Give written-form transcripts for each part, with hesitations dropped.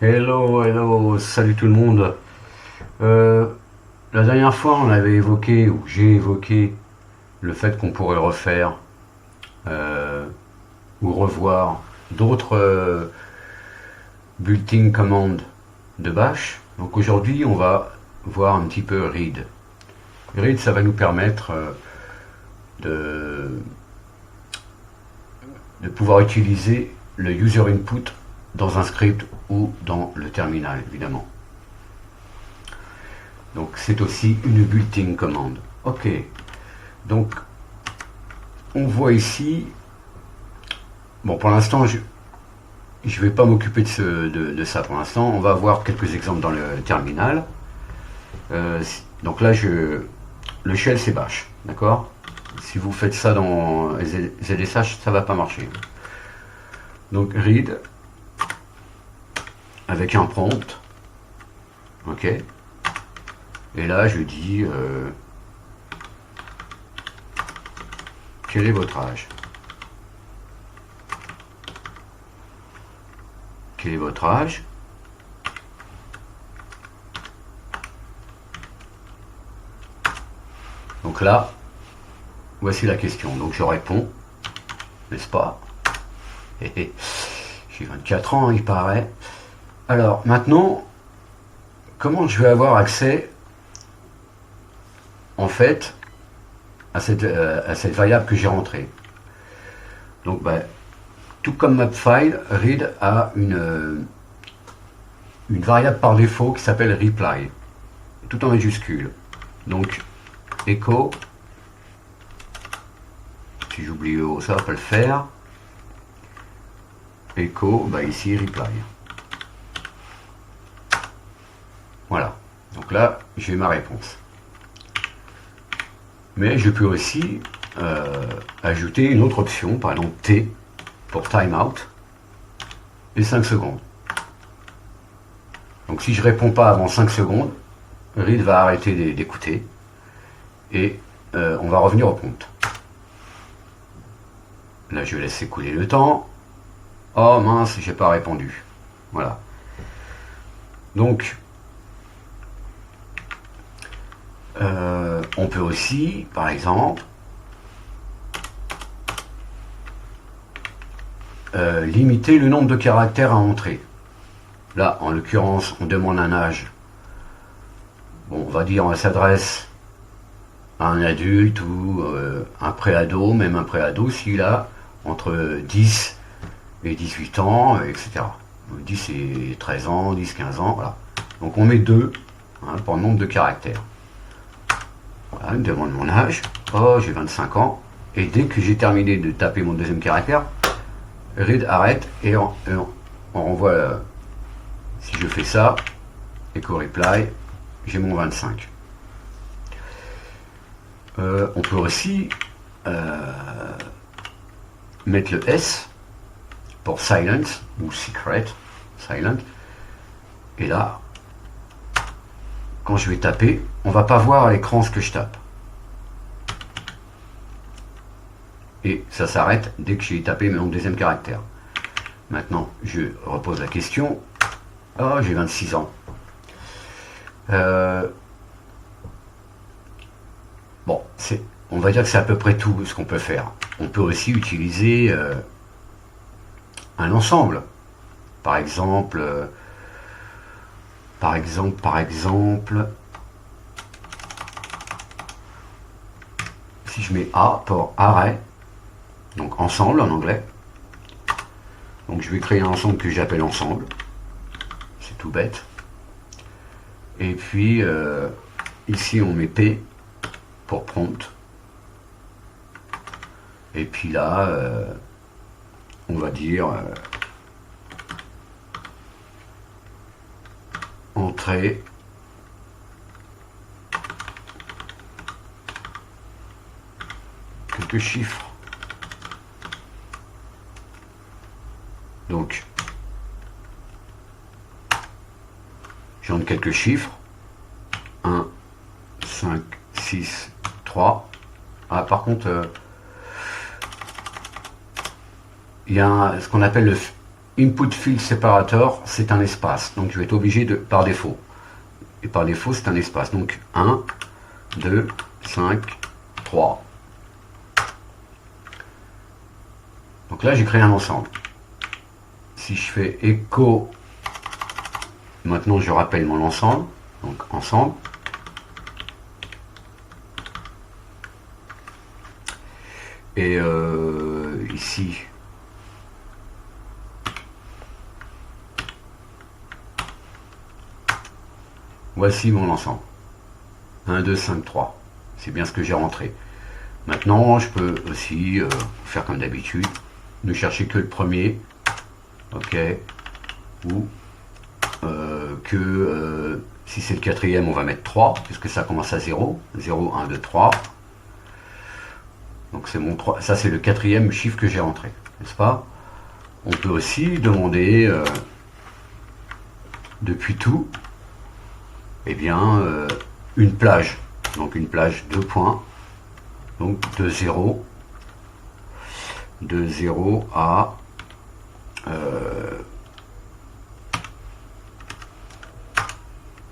Hello, hello, salut tout le monde. Euh, la dernière fois, on avait évoqué, ou j'ai évoqué, le fait qu'on pourrait refaire euh, ou revoir d'autres built-in commandes de Bash. Donc aujourd'hui, on va voir un petit peu read. Read, ça va nous permettre de, de pouvoir utiliser le user input dans un script ou dans le terminal, évidemment. Donc c'est aussi une built-in commande. Ok, donc on voit ici, bon pour l'instant je ne vais pas m'occuper de ça pour l'instant, on va voir quelques exemples dans le terminal. Donc là le shell c'est bash, d'accord. Si vous faites ça dans ZSH, ça va pas marcher. Donc read avec un prompt, ok. Et là je dis quel est votre âge. Quel est votre âge? Donc là, voici la question. Donc je réponds, n'est-ce pas? J'ai 24 ans, il paraît. Alors maintenant, comment je vais avoir accès, en fait, à cette variable que j'ai rentrée? Donc, tout comme Mapfile, read a une variable par défaut qui s'appelle reply, tout en majuscule. Donc, echo, si j'oublie O, ça va pas le faire. Echo, ici, reply. Voilà. Donc là, j'ai ma réponse. Mais je peux aussi ajouter une autre option, par exemple T pour timeout et 5 secondes. Donc si je réponds pas avant 5 secondes, read va arrêter d'écouter et on va revenir au prompt. Là je laisse écouler le temps. Oh mince, j'ai pas répondu. Voilà. Donc on peut aussi, par exemple, limiter le nombre de caractères à entrer. Là, en l'occurrence, on demande un âge. Bon, on va dire, on s'adresse à un adulte ou un préado, même un préado, s'il a entre 10 et 18 ans, etc. 10 et 13 ans, 10, 15 ans, voilà. Donc on met 2 pour le nombre de caractères. Voilà, il me demande mon âge. Oh, j'ai 25 ans. Et dès que j'ai terminé de taper mon deuxième caractère, read arrête et on renvoie. Si je fais ça, echo reply, j'ai mon 25. On peut aussi mettre le S pour silent ou secret, silent. Et là, quand je vais taper, on va pas voir à l'écran ce que je tape. Et ça s'arrête dès que j'ai tapé mon deuxième caractère. Maintenant, je repose la question. Oh, j'ai 26 ans. Bon, on va dire que c'est à peu près tout ce qu'on peut faire. On peut aussi utiliser un ensemble. Par exemple, si je mets A pour arrêt, donc ensemble en anglais. Donc je vais créer un ensemble que j'appelle ensemble. C'est tout bête. Et puis ici on met P pour prompt. Et puis là, on va dire entrée quelques chiffres. Donc, j'entre quelques chiffres. 1, 5, 6, 3. Ah, par contre, il y a ce qu'on appelle input field separator, c'est un espace. Donc je vais être obligé de, par défaut. Et par défaut, c'est un espace. Donc 1, 2, 5, 3. Donc là, j'ai créé un ensemble. Si je fais echo, maintenant je rappelle mon ensemble. Donc ensemble. Et ici, voici mon ensemble. 1, 2, 5, 3. C'est bien ce que j'ai rentré. Maintenant, je peux aussi faire comme d'habitude, ne chercher que le premier. Ok. Ou si c'est le quatrième, on va mettre 3, puisque ça commence à 0. 0, 1, 2, 3. Donc c'est mon 3. Ça, c'est le quatrième chiffre que j'ai rentré. N'est-ce pas? On peut aussi demander depuis tout, eh bien, une plage. Donc une plage 2 points. Donc de 0 à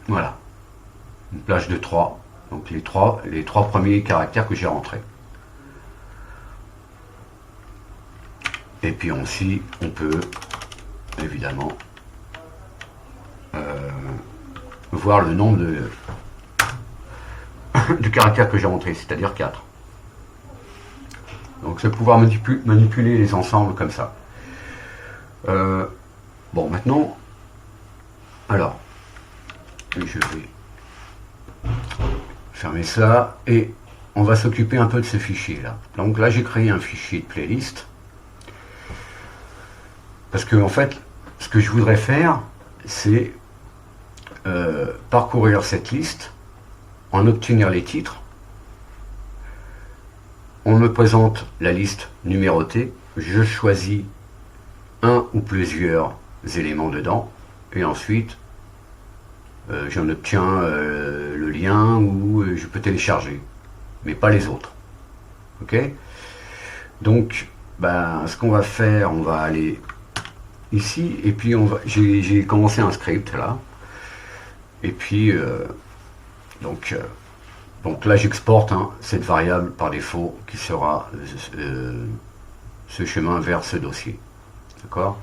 voilà, une plage de 3. Donc les trois premiers caractères que j'ai rentrés. Et puis aussi, on peut évidemment voir le nombre de caractères que j'ai rentrés, c'est-à-dire 4. Donc c'est pouvoir manipuler les ensembles comme ça. Bon, maintenant, alors, je vais fermer ça et on va s'occuper un peu de ce fichier là. Donc là, j'ai créé un fichier de playlist parce que en fait, ce que je voudrais faire, c'est parcourir cette liste, en obtenir les titres. On me présente la liste numérotée, je choisis un ou plusieurs éléments dedans et ensuite j'en obtiens le lien ou je peux télécharger, mais pas les autres. Ok? Donc, ce qu'on va faire, on va aller ici et puis j'ai commencé un script là. Et puis donc là j'exporte cette variable par défaut qui sera ce chemin vers ce dossier. D'accord?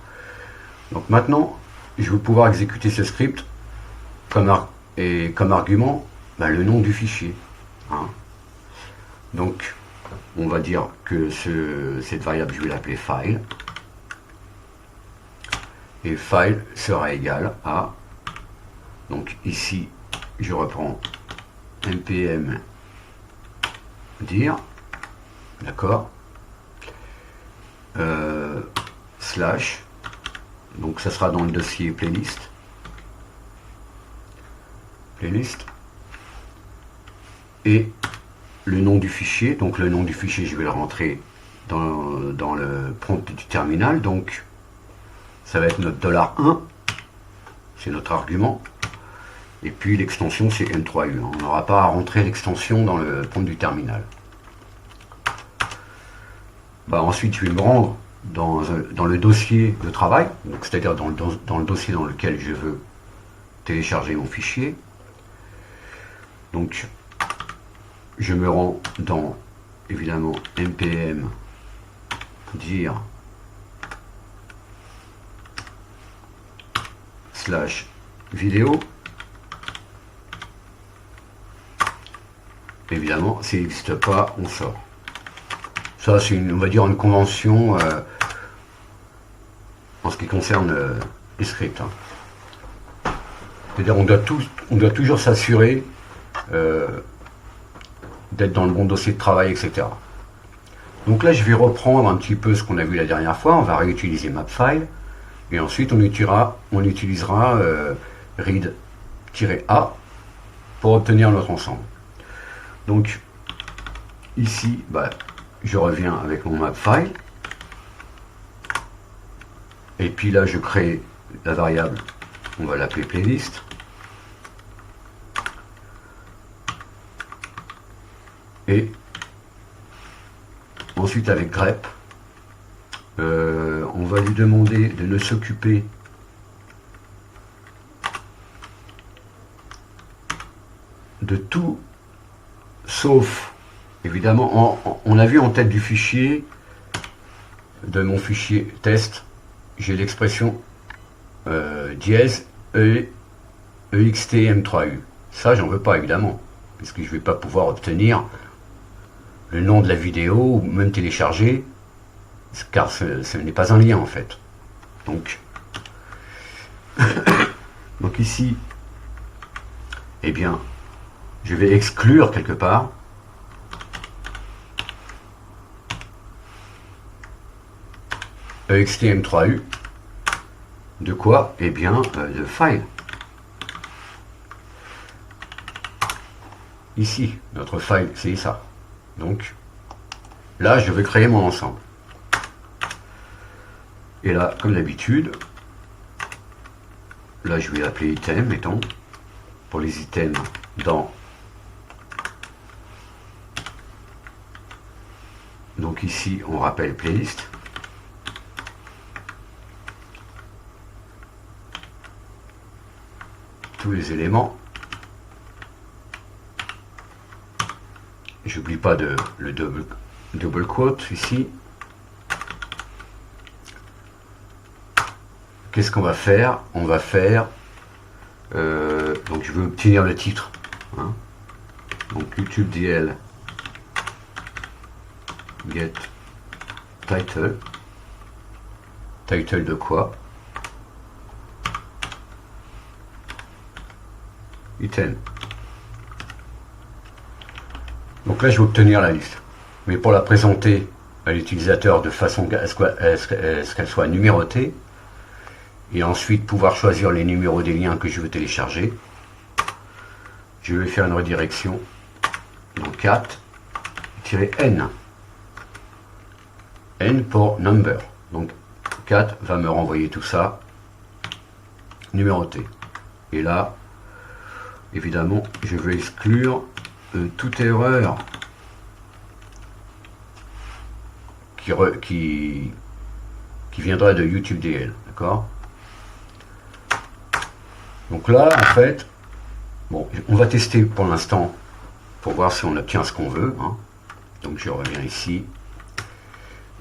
Donc maintenant, je vais pouvoir exécuter ce script comme argument le nom du fichier. Donc on va dire que cette variable, je vais l'appeler file. Et file sera égal à, donc ici je reprends npm dir, d'accord, slash, donc ça sera dans le dossier playlist, et le nom du fichier, donc le nom du fichier je vais le rentrer dans le prompt du terminal, donc ça va être notre $1, c'est notre argument, et puis l'extension c'est M3U, on n'aura pas à rentrer l'extension dans le prompt du terminal. Ensuite je vais me rendre dans le dossier de travail, c'est-à-dire dans le dossier dans lequel je veux télécharger mon fichier. Donc je me rends dans évidemment npm dir slash vidéo. Évidemment, s'il n'existe pas, on sort. Ça, c'est on va dire une convention en ce qui concerne les scripts. C'est-à-dire, on doit toujours s'assurer d'être dans le bon dossier de travail, etc. Donc là, je vais reprendre un petit peu ce qu'on a vu la dernière fois. On va réutiliser mapfile. Et ensuite, on utilisera read-a pour obtenir notre ensemble. Donc, ici, je reviens avec mon mapfile. Et puis là, je crée la variable, on va l'appeler playlist. Et ensuite, avec grep, On va lui demander de ne s'occuper de tout sauf, évidemment, on a vu en tête du fichier, de mon fichier test, j'ai l'expression dièse EXT M3U. Ça, j'en veux pas, évidemment, puisque je vais pas pouvoir obtenir le nom de la vidéo, ou même télécharger, car ce n'est pas un lien, en fait. Donc ici, eh bien, je vais exclure quelque part EXTM3U. De quoi? Eh bien, de file. Ici, notre file, c'est ça. Donc, là, je vais créer mon ensemble. Et là, comme d'habitude, là, je vais l'appeler item, mettons, pour les items dans... Donc ici, on rappelle playlist. Tous les éléments. J'oublie pas le double quote ici. Qu'est-ce qu'on va faire? On va faire... donc je veux obtenir le titre. Hein. Donc YouTube DL get title. Title de quoi? Item. Donc là je vais obtenir la liste. Mais pour la présenter à l'utilisateur de façon à ce qu'elle soit numérotée, et ensuite pouvoir choisir les numéros des liens que je veux télécharger, je vais faire une redirection dans cat-n. N pour number. Donc cat va me renvoyer tout ça numéroté. Et là, évidemment, je vais exclure toute erreur qui viendrait de YouTube DL. D'accord? Donc là, en fait, bon, on va tester pour l'instant pour voir si on obtient ce qu'on veut. Hein. Donc je reviens ici.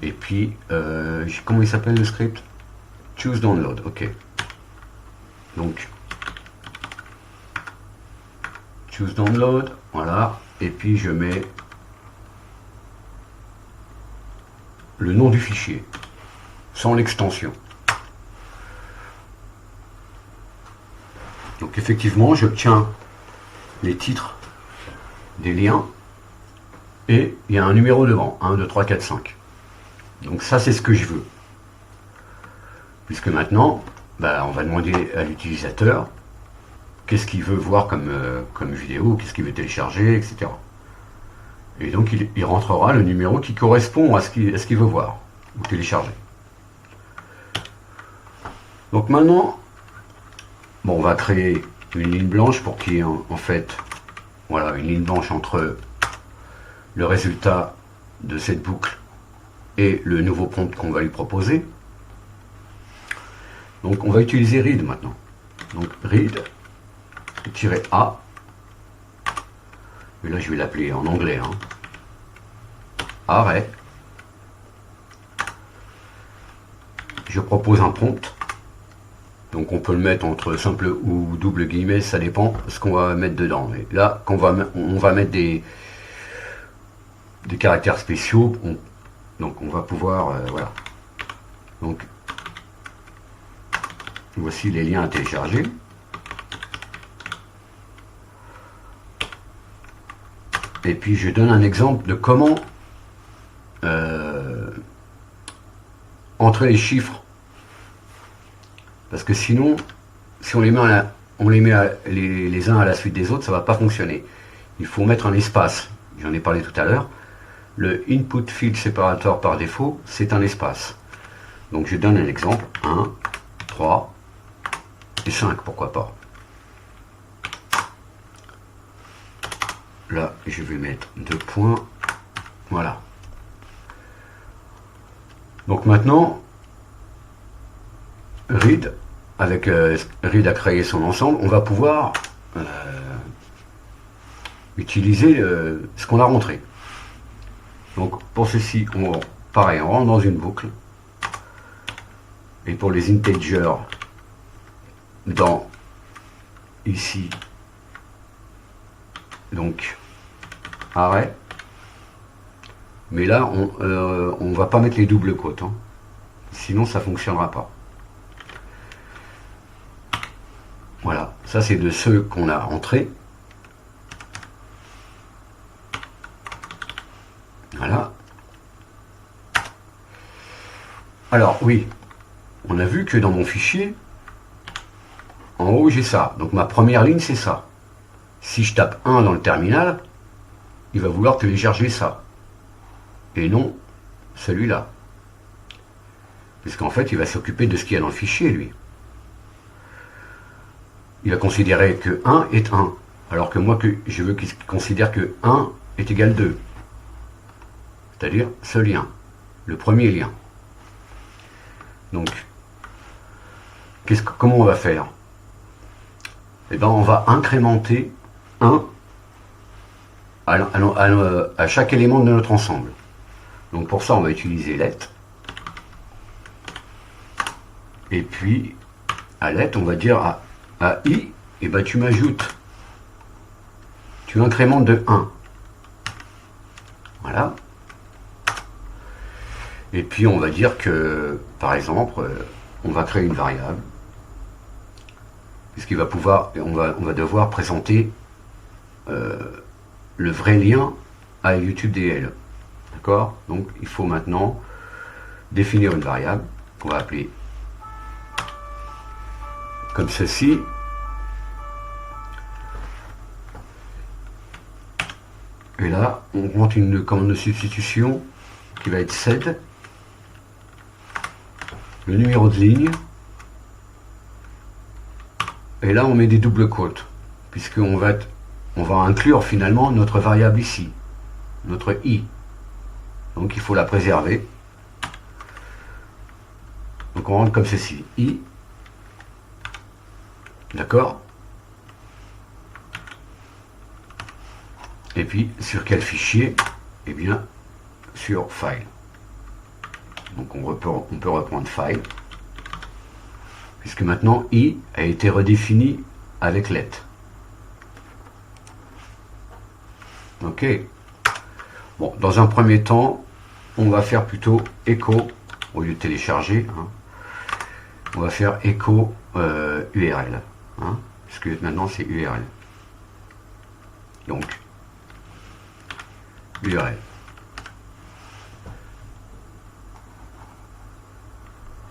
Et puis, comment il s'appelle le script? Choose download, ok. Donc, choose download, voilà. Et puis je mets le nom du fichier, sans l'extension. Donc effectivement, j'obtiens les titres des liens et il y a un numéro devant, 1, 2, 3, 4, 5. Donc ça, c'est ce que je veux. Puisque maintenant, bah, on va demander à l'utilisateur qu'est-ce qu'il veut voir comme vidéo, qu'est-ce qu'il veut télécharger, etc. Et donc il rentrera le numéro qui correspond à ce qu'il veut voir ou télécharger. Donc maintenant, bon, on va créer une ligne blanche pour qu'il y ait en fait, voilà, une ligne blanche entre le résultat de cette boucle et le nouveau prompt qu'on va lui proposer. Donc on va utiliser read maintenant. Donc read-a, et là je vais l'appeler en anglais, hein. Arrêt. Je propose un prompt. Donc on peut le mettre entre simple ou double guillemets, ça dépend de ce qu'on va mettre dedans. Mais là, on va mettre des caractères spéciaux. Donc on va pouvoir, voilà. Donc voici les liens à télécharger. Et puis je donne un exemple de comment entrer les chiffres. Parce que sinon, si on les met, les uns à la suite des autres, ça ne va pas fonctionner. Il faut mettre un espace. J'en ai parlé tout à l'heure. Le input field separator par défaut, c'est un espace. Donc je donne un exemple. 1, 3 et 5, pourquoi pas. Là, je vais mettre 2 points. Voilà. Donc maintenant, read, avec read a créé son ensemble, on va pouvoir utiliser ce qu'on a rentré. Donc pour ceci, pareil, on rentre dans une boucle. Et pour les integers, dans ici, donc arrêt. Mais là, on va pas mettre les doubles quotes, hein. Sinon ça fonctionnera pas. Voilà, ça c'est de ceux qu'on a entrés. Voilà. Alors oui, on a vu que dans mon fichier, en haut j'ai ça. Donc ma première ligne c'est ça. Si je tape 1 dans le terminal, il va vouloir télécharger ça. Et non celui-là. Puisqu'en fait il va s'occuper de ce qu'il y a dans le fichier lui. Il va considérer que 1 est 1. Alors que moi je veux qu'il considère que 1 est égal 2. C'est-à-dire ce lien. Le premier lien. Donc, comment on va faire? Eh bien, on va incrémenter 1 à chaque élément de notre ensemble. Donc pour ça, on va utiliser let. Et puis, à let, on va dire à i, et ben tu m'ajoutes. Tu incrémentes de 1. Voilà. Et puis on va dire que, par exemple, on va créer une variable, puisqu'il va pouvoir, on va devoir présenter le vrai lien à YouTube DL. D'accord? Donc il faut maintenant définir une variable qu'on va appeler comme ceci. Et là, on rentre une commande de substitution qui va être sed. Le numéro de ligne, et là on met des doubles quotes, puisqu'on va inclure finalement notre variable ici, notre i. Donc il faut la préserver. Donc on rentre comme ceci, i, d'accord. Et puis sur quel fichier? Eh bien sur file. Donc on peut reprendre file, puisque maintenant i a été redéfini avec let. Ok. Bon, dans un premier temps, on va faire plutôt echo au lieu de télécharger. Hein, on va faire echo URL, hein, puisque maintenant c'est URL. Donc URL.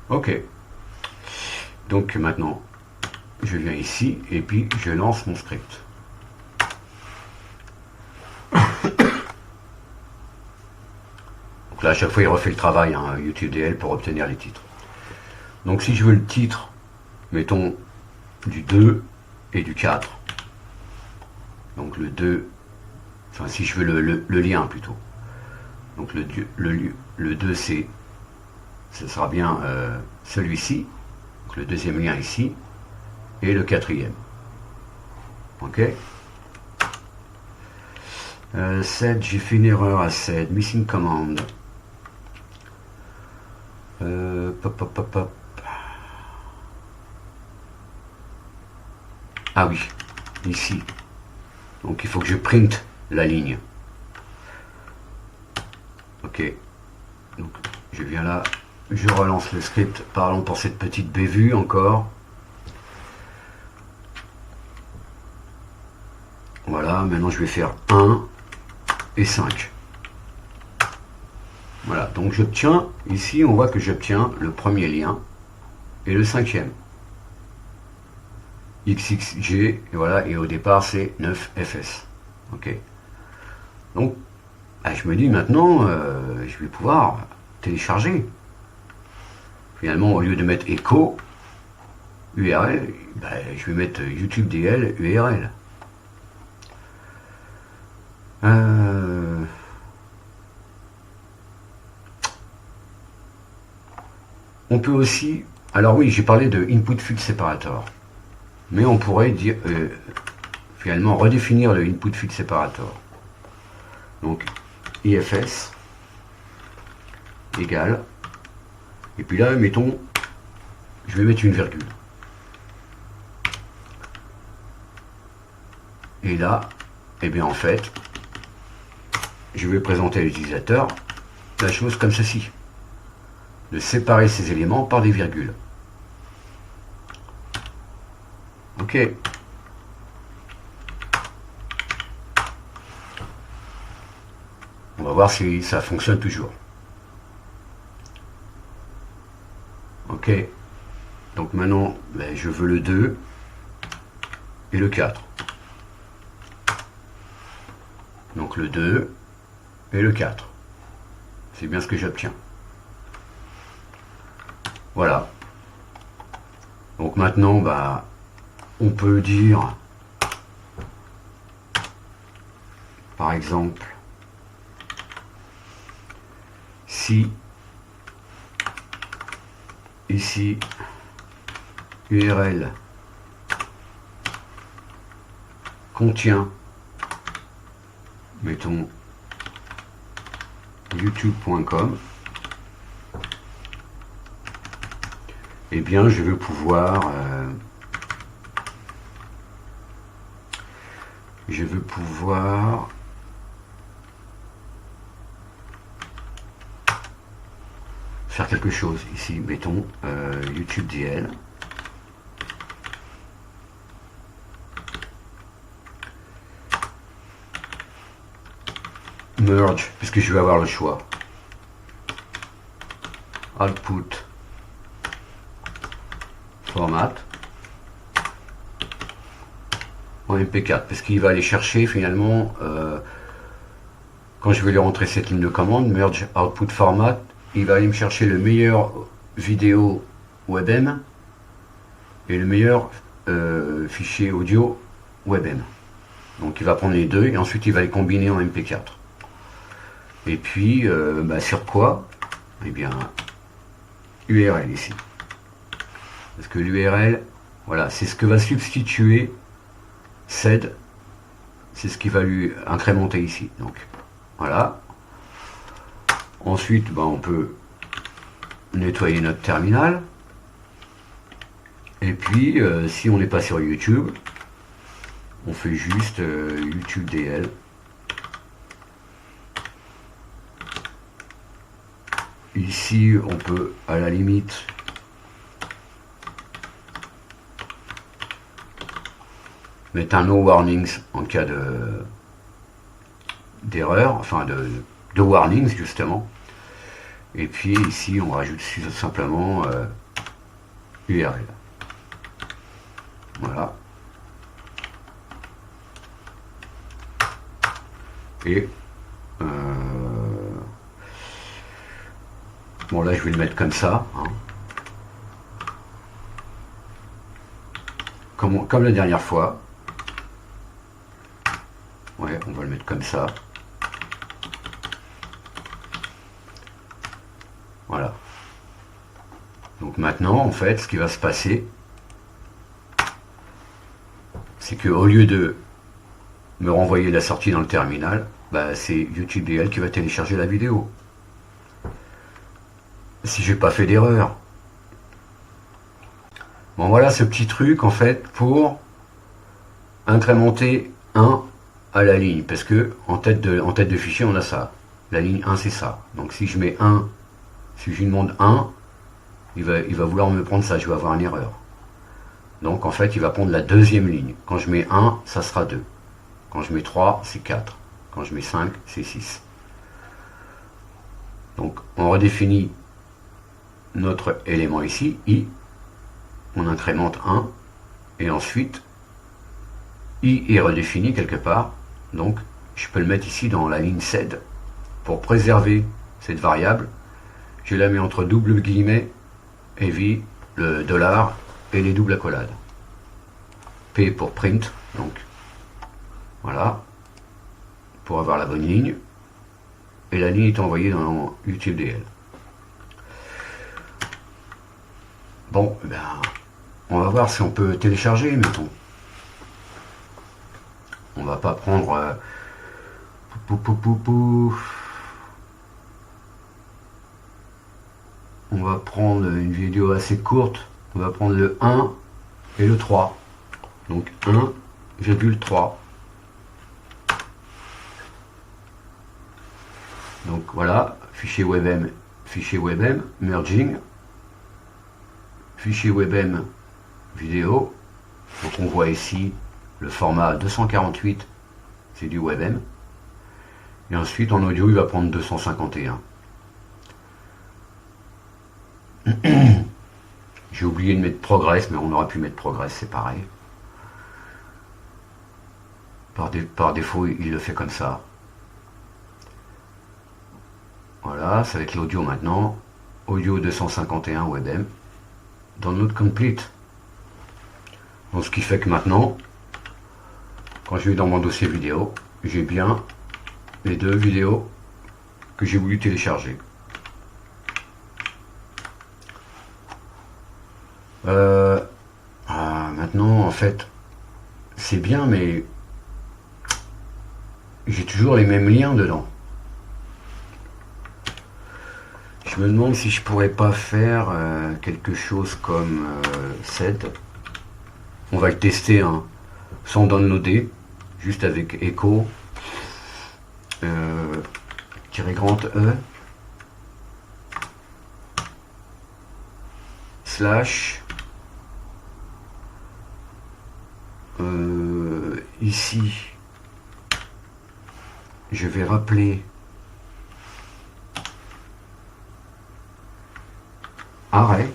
Ok. Donc maintenant, je viens ici et puis je lance mon script. Donc là, à chaque fois, il refait le travail, hein, YouTube DL, pour obtenir les titres. Donc si je veux le titre, mettons du 2 et du 4. Donc le 2, enfin si je veux le lien plutôt. Donc le 2 c'est, ce sera bien celui-ci. Donc le deuxième lien ici. Et le quatrième. Ok. Sed, j'ai fait une erreur à sed. Missing command. Pop. Ah oui, ici. Donc il faut que je print la ligne. Ok. Donc je viens là, je relance le script. Parlons pour cette petite bévue encore. Voilà, maintenant je vais faire 1 et 5. Voilà, donc j'obtiens, ici on voit que j'obtiens le premier lien et le cinquième. XXG, et voilà, et au départ c'est 9FS. Ok. Donc, je me dis maintenant, je vais pouvoir télécharger. Finalement, au lieu de mettre echo URL, je vais mettre YouTube DL URL. On peut aussi, alors oui, j'ai parlé de input field separator, mais on pourrait dire finalement redéfinir le input field separator. Donc IFS égale, et puis là mettons, je vais mettre une virgule, et là, et bien en fait, je vais présenter à l'utilisateur la chose comme ceci, de séparer ces éléments par des virgules. Ok. On va voir si ça fonctionne toujours. Ok. Donc maintenant, ben, je veux le 2 et le 4. Donc le 2 et le 4. C'est bien ce que j'obtiens. Voilà. Donc maintenant, bah, on peut dire, par exemple, si ici URL contient, mettons, youtube.com, eh bien je veux pouvoir faire quelque chose ici, mettons YouTube DL, merge, puisque je vais avoir le choix, output format en MP4, parce qu'il va aller chercher finalement, quand je vais lui rentrer cette ligne de commande, merge output format, il va aller me chercher le meilleur vidéo WebM et le meilleur fichier audio WebM. Donc il va prendre les deux et ensuite il va les combiner en MP4. Et puis bah, sur quoi? Eh bien URL ici. Parce que l'URL, voilà, c'est ce que va substituer sed, c'est ce qui va lui incrémenter ici. Donc voilà. Ensuite, bah, on peut nettoyer notre terminal. Et puis, si on n'est pas sur YouTube, on fait juste YouTube DL. Ici, on peut, à la limite, mettre un no warnings en cas d'erreur, enfin de warnings justement. Et puis ici, on rajoute simplement URL. Voilà. Et bon, là je vais le mettre comme ça, hein. Comme la dernière fois. Ouais, on va le mettre comme ça. Voilà. Donc maintenant, en fait, ce qui va se passer, c'est que au lieu de me renvoyer la sortie dans le terminal, bah, c'est YouTube DL qui va télécharger la vidéo. Si j'ai pas fait d'erreur. Bon, voilà ce petit truc en fait pour incrémenter 1 à la ligne, parce que en tête de fichier on a ça. La ligne 1 c'est ça. Donc si je mets 1, si je lui demande 1, il va vouloir me prendre ça, je vais avoir une erreur. Donc en fait il va prendre la deuxième ligne. Quand je mets 1, ça sera 2. Quand je mets 3, c'est 4. Quand je mets 5, c'est 6. Donc on redéfinit notre élément ici, I, on incrémente 1, et ensuite I est redéfini quelque part, donc je peux le mettre ici dans la ligne sed. Pour préserver cette variable, je la mets entre double guillemets, heavy, le dollar et les doubles accolades. P pour print, donc voilà, pour avoir la bonne ligne, et la ligne est envoyée dans YouTube DL. Bon, ben, on va voir si on peut télécharger, mettons. On va pas prendre... On va prendre une vidéo assez courte. On va prendre le 1 et le 3. Donc 1,3. Donc voilà, fichier WebM, merging, fichier WebM vidéo. Donc on voit ici le format 248, c'est du WebM. Et ensuite en audio il va prendre 251. J'ai oublié de mettre Progress, mais on aurait pu mettre Progress, c'est pareil. Par défaut, il le fait comme ça. Voilà, ça va être l'audio maintenant. Audio 251 WebM. Download complete. Donc ce qui fait que maintenant, quand je vais dans mon dossier vidéo, j'ai bien les deux vidéos que j'ai voulu télécharger. Maintenant, en fait, c'est bien, mais j'ai toujours les mêmes liens dedans. Je me demande si je pourrais pas faire quelque chose comme SED. On va le tester hein, sans downloader, juste avec echo grand E slash ici je vais rappeler arrêt,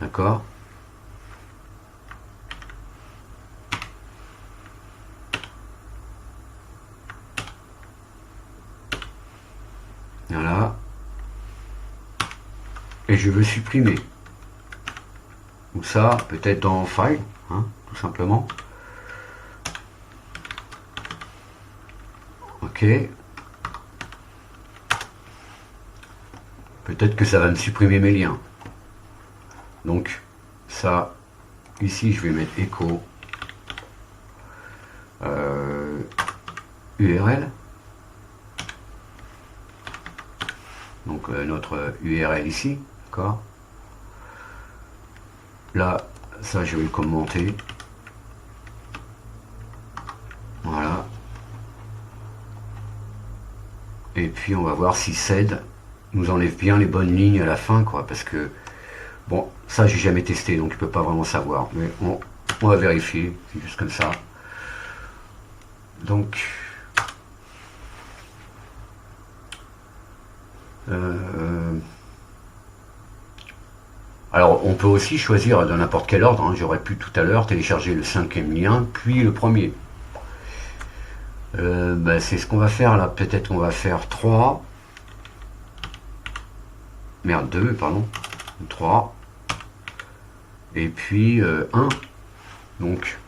d'accord, voilà, et je veux supprimer, ou ça peut-être dans file hein, tout simplement. Ok, peut-être que ça va me supprimer mes liens. Donc ça, ici je vais mettre echo URL. Donc notre URL ici, d'accord. Là, ça je vais le commenter. Voilà. Et puis on va voir si SED nous enlève bien les bonnes lignes à la fin, quoi, parce que bon, ça j'ai jamais testé, donc je peux pas vraiment savoir, mais on va vérifier, c'est juste comme ça. Donc alors on peut aussi choisir dans n'importe quel ordre, hein. J'aurais pu tout à l'heure télécharger le 5e lien, puis le premier. C'est ce qu'on va faire là, peut-être qu'on va faire 3. Merde, 2, pardon. 3. Et puis 1. Donc,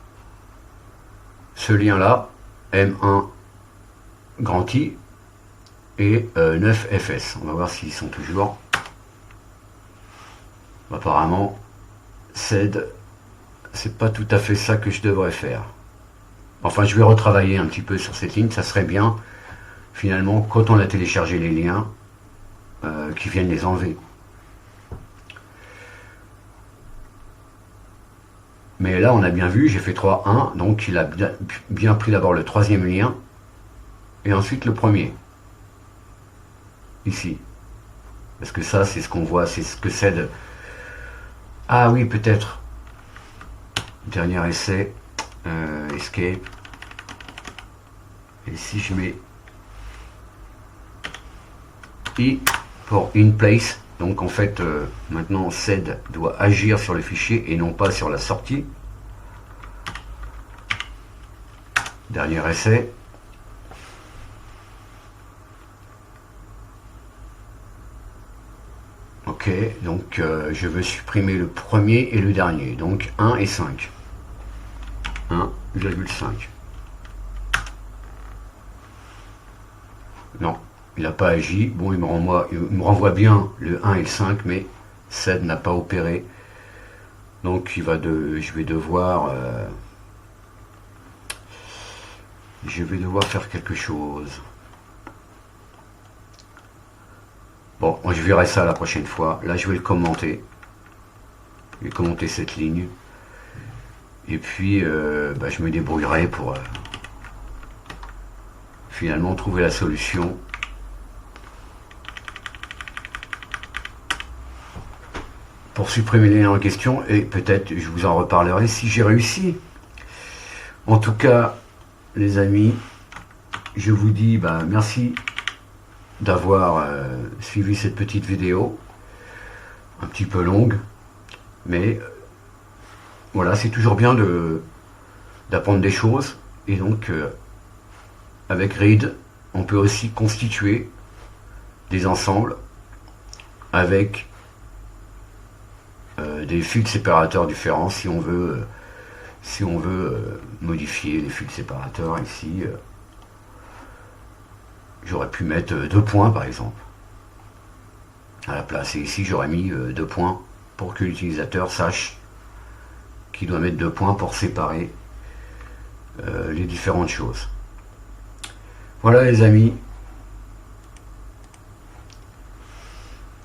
ce lien-là, M1 grand I et 9FS. On va voir s'ils sont toujours. Apparemment, SED, c'est pas tout à fait ça que je devrais faire. Enfin, je vais retravailler un petit peu sur cette ligne. Ça serait bien, finalement, quand on a téléchargé les liens, qui viennent les enlever. Mais là, on a bien vu, j'ai fait 3.1, donc il a bien pris d'abord le 3e lien, et ensuite le premier. Ici. Parce que ça, c'est ce qu'on voit, c'est ce que SED. Ah oui, peut-être. Dernier essai. Escape. Et si je mets I pour in place, donc en fait maintenant SED doit agir sur le fichier et non pas sur la sortie. Dernier essai. Ok, donc je veux supprimer le premier et le dernier, donc 1 et 5. 1,5. Non, il n'a pas agi. Bon, il me renvoie bien le 1 et le 5, mais Ced n'a pas opéré. Donc je vais devoir faire quelque chose. Bon, je verrai ça la prochaine fois. Là, je vais le commenter. Je vais commenter cette ligne. Et puis, je me débrouillerai pour finalement trouver la solution. Pour supprimer les liens en question. Et peut-être je vous en reparlerai si j'ai réussi. En tout cas, les amis, je vous dis merci d'avoir suivi cette petite vidéo, un petit peu longue, mais voilà, c'est toujours bien d'apprendre des choses, et donc avec Reed, on peut aussi constituer des ensembles avec des fils séparateurs différents si on veut modifier les fils séparateurs. Ici j'aurais pu mettre 2 points par exemple à la place, et ici j'aurais mis 2 points pour que l'utilisateur sache qu'il doit mettre 2 points pour séparer les différentes choses. Voilà les amis,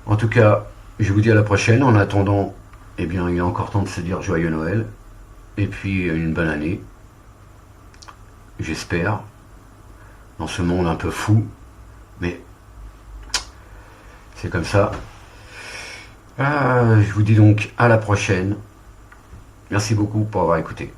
en tout cas je vous dis à la prochaine. En attendant, eh bien, il est encore temps de se dire joyeux Noël, et puis une bonne année, j'espère, dans ce monde un peu fou, mais c'est comme ça. Je vous dis donc à la prochaine. Merci beaucoup pour avoir écouté.